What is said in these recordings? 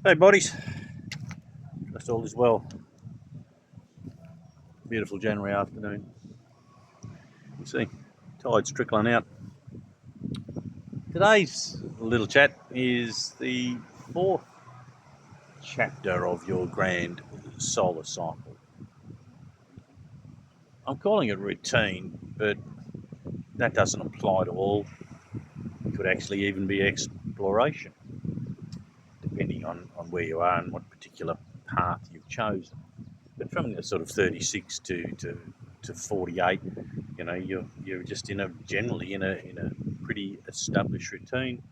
Hey, buddies. Trust all is well. Beautiful January afternoon. You see, tide's trickling out. Today's little chat is the fourth chapter of your grand solar cycle. I'm calling it routine, but that doesn't apply to all. It could actually even be exploration, depending on where you are and what particular path you've chosen. But from the sort of 36 to 48, you're just generally in a pretty established routine,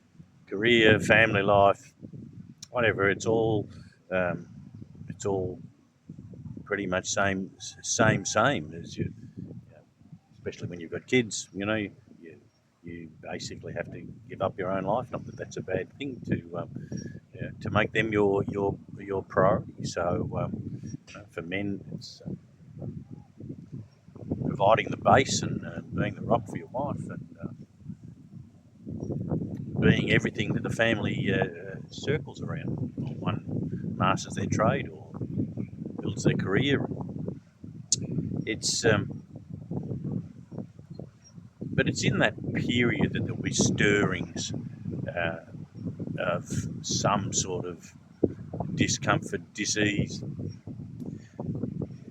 career, family life, whatever. Um, it's all pretty much same as especially when you've got kids. You basically have to give up your own life. Not that that's a bad thing to make them your priority. So for men, it's providing the base and being the rock for your wife and being everything that the family circles around. One masters their trade or builds their career. It's but it's in that period that there'll be stirrings uh, of some sort of discomfort, disease.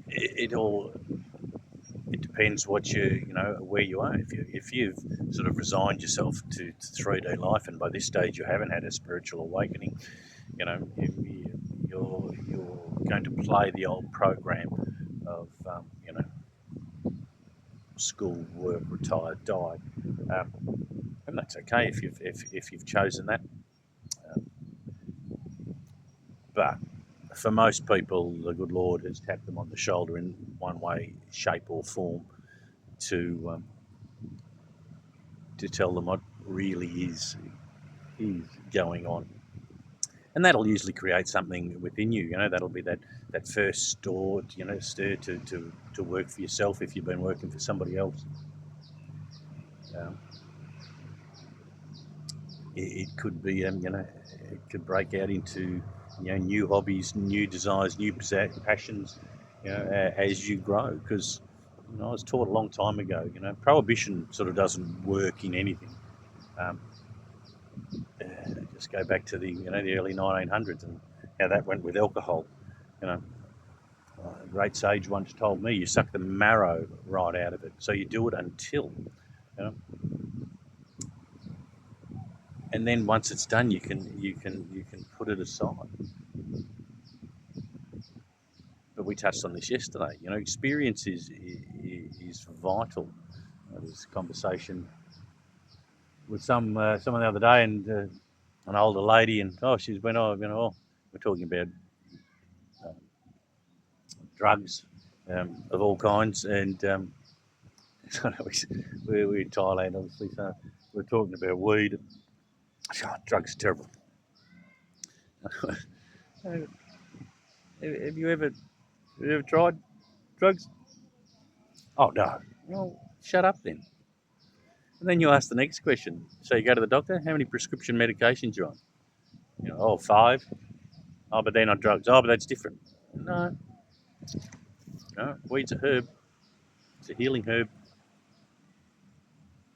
It all it depends what where you are. If you've sort of resigned yourself to 3D life, and by this stage you haven't had a spiritual awakening, you're going to play the old program of school, work, retired, die, um, and that's okay if you've chosen that. Um, but for most people, the good Lord has tapped them on the shoulder in one way, shape, or form to tell them what really is going on, and that'll usually create something within you. That'll be that first stir to work for yourself if you've been working for somebody else. Um, it could be it could break out into new hobbies, new desires, new passions, as you grow. Because I was taught a long time ago, prohibition sort of doesn't work in anything. Um, just go back to the early 1900s and how that went with alcohol. You know, a great sage once told me, you suck the marrow right out of it, so you do it until, and then once it's done, you can put it aside. But we touched on this yesterday. Experience is vital. There was a conversation with someone the other day, and an older lady, and she's went, we're talking about um, drugs of all kinds, and we're in Thailand, obviously, so we're talking about weed. Drugs are terrible. Have you ever tried drugs? Oh no. Well, shut up then. And then you ask the next question. So you go to the doctor. How many prescription medications you on? Five. Oh, but they're not drugs. Oh, but that's different. No, no. Weed's a herb. It's a healing herb.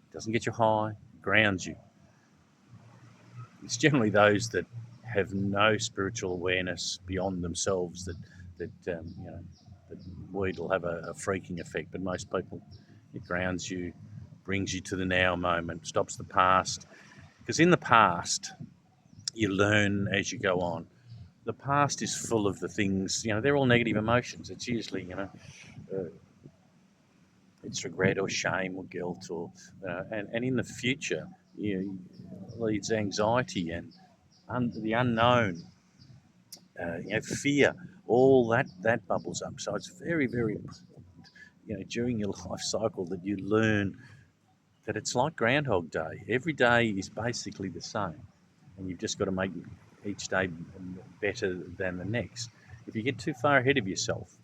It doesn't get you high. It grounds you. It's generally those that have no spiritual awareness beyond themselves that weed will have a freaking effect. But most people, it grounds you, brings you to the now moment, stops the past. Because in the past, you learn as you go on. The past is full of the things, they're all negative emotions. It's usually, uh, it's regret or shame or guilt and in the future, leads anxiety and the unknown, fear, all that bubbles up. So it's very, very important, during your life cycle that you learn that it's like Groundhog Day. Every day is basically the same, and you've just got to make each day better than the next. If you get too far ahead of yourself,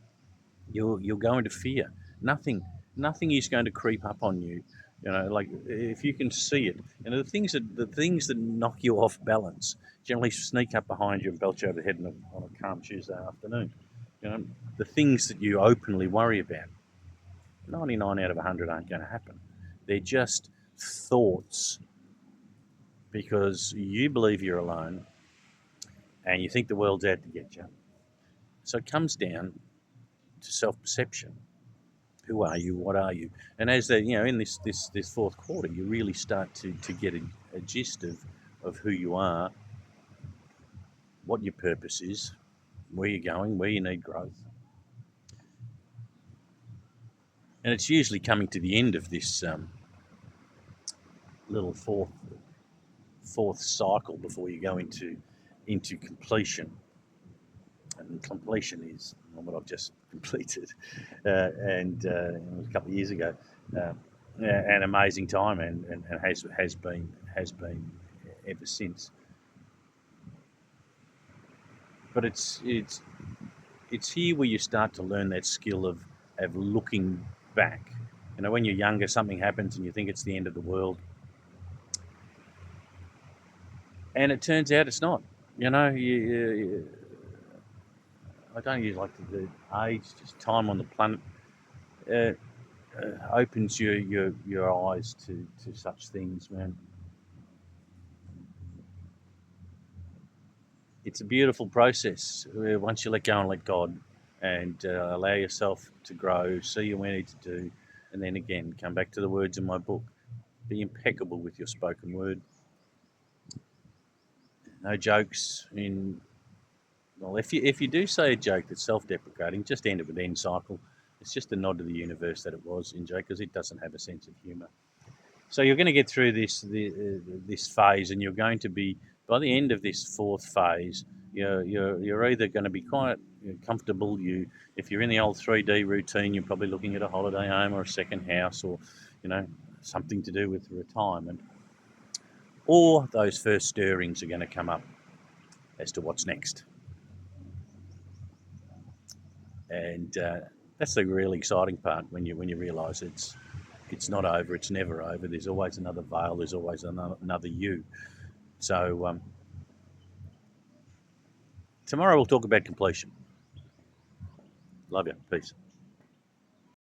you'll go into fear. Nothing, nothing is going to creep up on you Like if you can see it, the things that knock you off balance generally sneak up behind you and belt you over the head on a calm Tuesday afternoon. You know, the things that you openly worry about, 99 out of 100 aren't going to happen. They're just thoughts because you believe you're alone and you think the world's out to get you. So it comes down to self-perception. Who are you? What are you? And as in this fourth quarter, you really start to get a gist of who you are, what your purpose is, where you're going, where you need growth. And it's usually coming to the end of this little fourth cycle before you go into completion. And completion is what I've just completed, and a couple of years ago, an amazing time, and has been ever since. But it's here where you start to learn that skill of looking back. When you're younger, something happens and you think it's the end of the world, and it turns out it's not. I don't use like the age, just time on the planet uh, opens your eyes to such things, man. It's a beautiful process once you let go and let God, and allow yourself to grow, see you where you need to do, and then again come back to the words in my book. Be impeccable with your spoken word. No jokes in. Well, if you do say a joke that's self-deprecating, just end it with end cycle. It's just a nod to the universe that it was in joke because it doesn't have a sense of humour. So you're going to get through this phase, and you're going to be, by the end of this fourth phase, you're either going to be quite comfortable. If you're in the old 3D routine, you're probably looking at a holiday home or a second house, or you know something to do with retirement, or those first stirrings are going to come up as to what's next. And that's the really exciting part when you realise it's not over, it's never over. There's always another veil. There's always another you. So tomorrow we'll talk about completion. Love you. Peace.